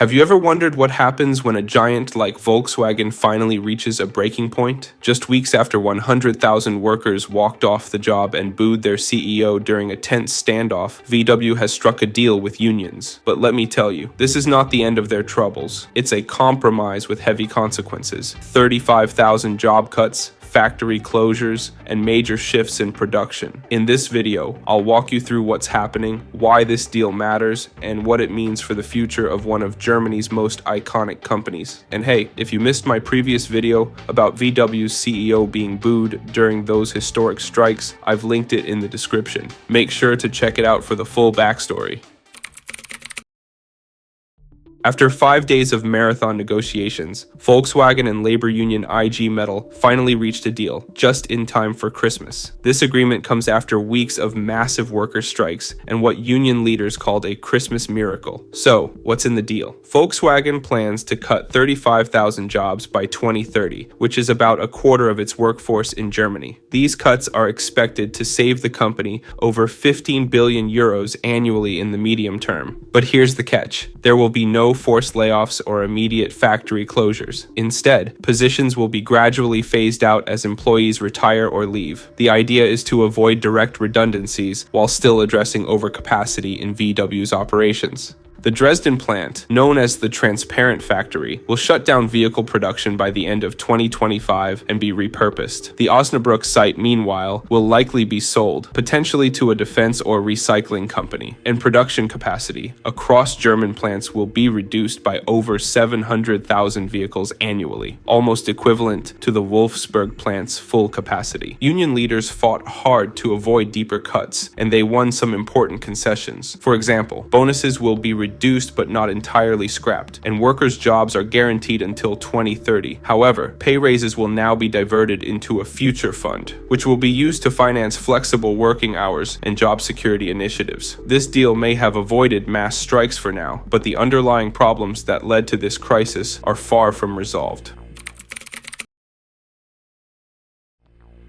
Have you ever wondered what happens when a giant like Volkswagen finally reaches a breaking point? Just weeks after 100,000 workers walked off the job and booed their CEO during a tense standoff, VW has struck a deal with unions. But let me tell you, this is not the end of their troubles. It's a compromise with heavy consequences. 35,000 job cuts, factory closures, and major shifts in production. In this video, I'll walk you through what's happening, why this deal matters, and what it means for the future of one of Germany's most iconic companies. And hey, if you missed my previous video about VW's CEO being booed during those historic strikes, I've linked it in the description. Make sure to check it out for the full backstory. After 5 days of marathon negotiations, Volkswagen and labor union IG Metall finally reached a deal, just in time for Christmas. This agreement comes after weeks of massive worker strikes and what union leaders called a Christmas miracle. So, what's in the deal? Volkswagen plans to cut 35,000 jobs by 2030, which is about a quarter of its workforce in Germany. These cuts are expected to save the company over 15 billion euros annually in the medium term. But here's the catch. There will be no forced layoffs or immediate factory closures. Instead, positions will be gradually phased out as employees retire or leave. The idea is to avoid direct redundancies while still addressing overcapacity in VW's operations. The Dresden plant, known as the Transparent Factory, will shut down vehicle production by the end of 2025 and be repurposed. The Osnabrück site, meanwhile, will likely be sold, potentially to a defense or recycling company. And production capacity across German plants will be reduced by over 700,000 vehicles annually, almost equivalent to the Wolfsburg plant's full capacity. Union leaders fought hard to avoid deeper cuts, and they won some important concessions. For example, bonuses will be reduced but not entirely scrapped, and workers' jobs are guaranteed until 2030. However, pay raises will now be diverted into a future fund, which will be used to finance flexible working hours and job security initiatives. This deal may have avoided mass strikes for now, but the underlying problems that led to this crisis are far from resolved.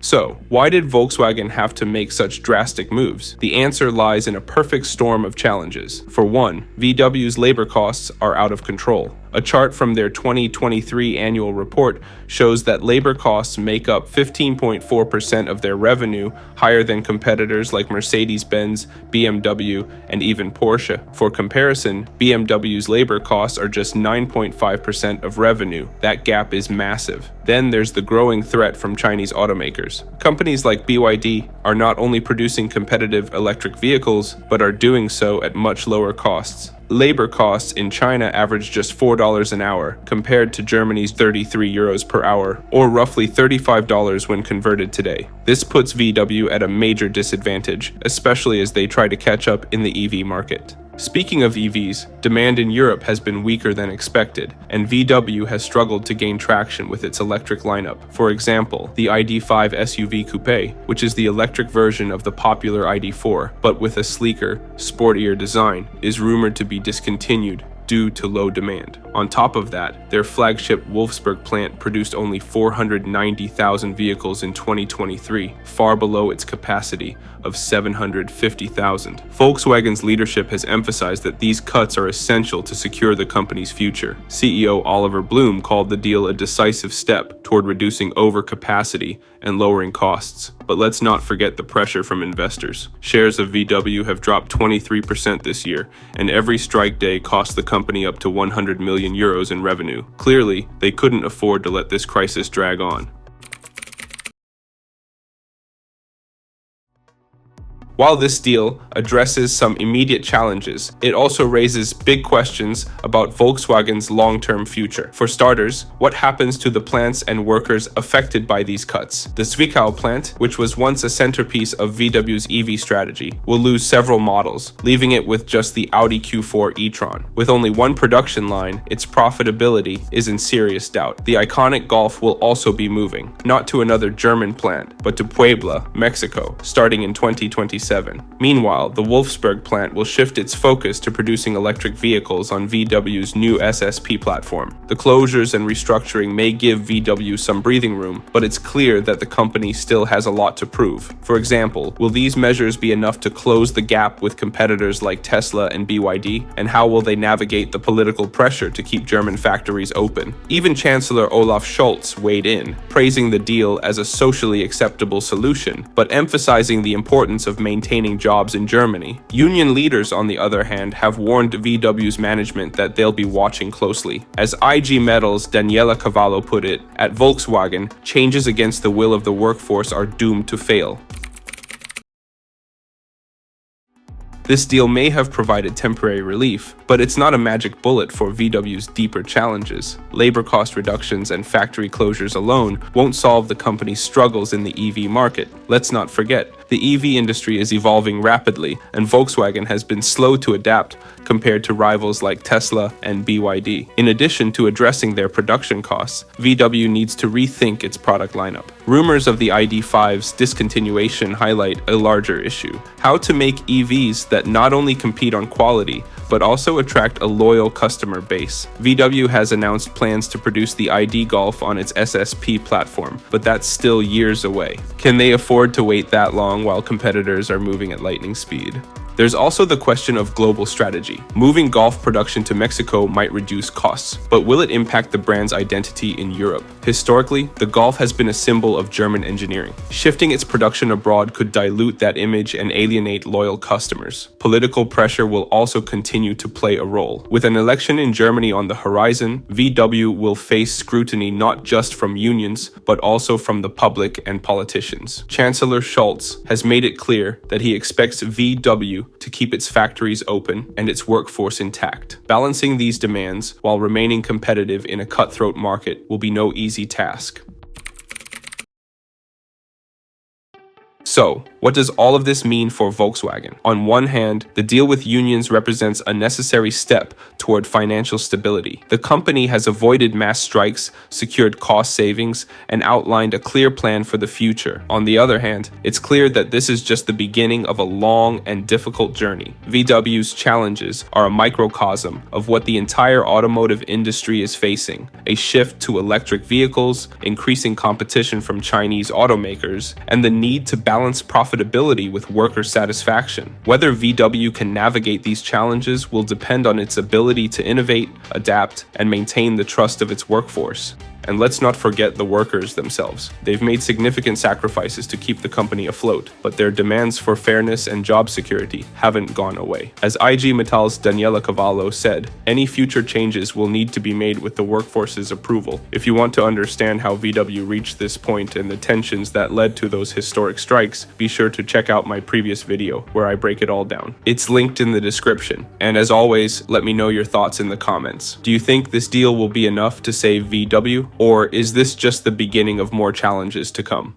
So, why did Volkswagen have to make such drastic moves? The answer lies in a perfect storm of challenges. For one, VW's labor costs are out of control. A chart from their 2023 annual report shows that labor costs make up 15.4% of their revenue, higher than competitors like Mercedes-Benz, BMW, and even Porsche. For comparison, BMW's labor costs are just 9.5% of revenue. That gap is massive. Then there's the growing threat from Chinese automakers. Companies like BYD are not only producing competitive electric vehicles, but are doing so at much lower costs. Labor costs in China average just $4 an hour, compared to Germany's 33 euros per hour, or roughly $35 when converted today. This puts VW at a major disadvantage, especially as they try to catch up in the EV market. Speaking of EVs, demand in Europe has been weaker than expected, and VW has struggled to gain traction with its electric lineup. For example, the ID.5 SUV Coupe, which is the electric version of the popular ID.4, but with a sleeker, sportier design, is rumored to be discontinued due to low demand. On top of that, their flagship Wolfsburg plant produced only 490,000 vehicles in 2023, far below its capacity of 750,000. Volkswagen's leadership has emphasized that these cuts are essential to secure the company's future. CEO Oliver Blume called the deal a decisive step toward reducing overcapacity and lowering costs. But let's not forget the pressure from investors. Shares of VW have dropped 23% this year, and every strike day cost the company up to 100 million euros in revenue. Clearly, they couldn't afford to let this crisis drag on. While this deal addresses some immediate challenges, it also raises big questions about Volkswagen's long-term future. For starters, what happens to the plants and workers affected by these cuts? The Zwickau plant, which was once a centerpiece of VW's EV strategy, will lose several models, leaving it with just the Audi Q4 e-tron. With only one production line, its profitability is in serious doubt. The iconic Golf will also be moving, not to another German plant, but to Puebla, Mexico, starting in 2026. 2027. Meanwhile, the Wolfsburg plant will shift its focus to producing electric vehicles on VW's new SSP platform. The closures and restructuring may give VW some breathing room, but it's clear that the company still has a lot to prove. For example, will these measures be enough to close the gap with competitors like Tesla and BYD? And how will they navigate the political pressure to keep German factories open? Even Chancellor Olaf Scholz weighed in, praising the deal as a socially acceptable solution, but emphasizing the importance of maintaining jobs in Germany. Union leaders, on the other hand, have warned VW's management that they'll be watching closely. As IG Metals' Daniela Cavallo put it, at Volkswagen, changes against the will of the workforce are doomed to fail. This deal may have provided temporary relief, but it's not a magic bullet for VW's deeper challenges. Labor cost reductions and factory closures alone won't solve the company's struggles in the EV market. Let's not forget, the EV industry is evolving rapidly, and Volkswagen has been slow to adapt compared to rivals like Tesla and BYD. In addition to addressing their production costs, VW needs to rethink its product lineup. Rumors of the ID.5's discontinuation highlight a larger issue: how to make EVs that not only compete on quality, but also attract a loyal customer base. VW has announced plans to produce the ID Golf on its SSP platform, but that's still years away. Can they afford to wait that long while competitors are moving at lightning speed? There's also the question of global strategy. Moving Golf production to Mexico might reduce costs, but will it impact the brand's identity in Europe? Historically, the Golf has been a symbol of German engineering. Shifting its production abroad could dilute that image and alienate loyal customers. Political pressure will also continue to play a role. With an election in Germany on the horizon, VW will face scrutiny not just from unions, but also from the public and politicians. Chancellor Scholz has made it clear that he expects VW to keep its factories open and its workforce intact. Balancing these demands while remaining competitive in a cutthroat market will be no easy task. So, what does all of this mean for Volkswagen? On one hand, the deal with unions represents a necessary step toward financial stability. The company has avoided mass strikes, secured cost savings, and outlined a clear plan for the future. On the other hand, it's clear that this is just the beginning of a long and difficult journey. VW's challenges are a microcosm of what the entire automotive industry is facing: a shift to electric vehicles, increasing competition from Chinese automakers, and the need to balance profitability with worker satisfaction. Whether VW can navigate these challenges will depend on its ability to innovate, adapt, and maintain the trust of its workforce. And let's not forget the workers themselves. They've made significant sacrifices to keep the company afloat, but their demands for fairness and job security haven't gone away. As IG Metall's Daniela Cavallo said, any future changes will need to be made with the workforce's approval. If you want to understand how VW reached this point and the tensions that led to those historic strikes, be sure to check out my previous video where I break it all down. It's linked in the description. And as always, let me know your thoughts in the comments. Do you think this deal will be enough to save VW? Or is this just the beginning of more challenges to come?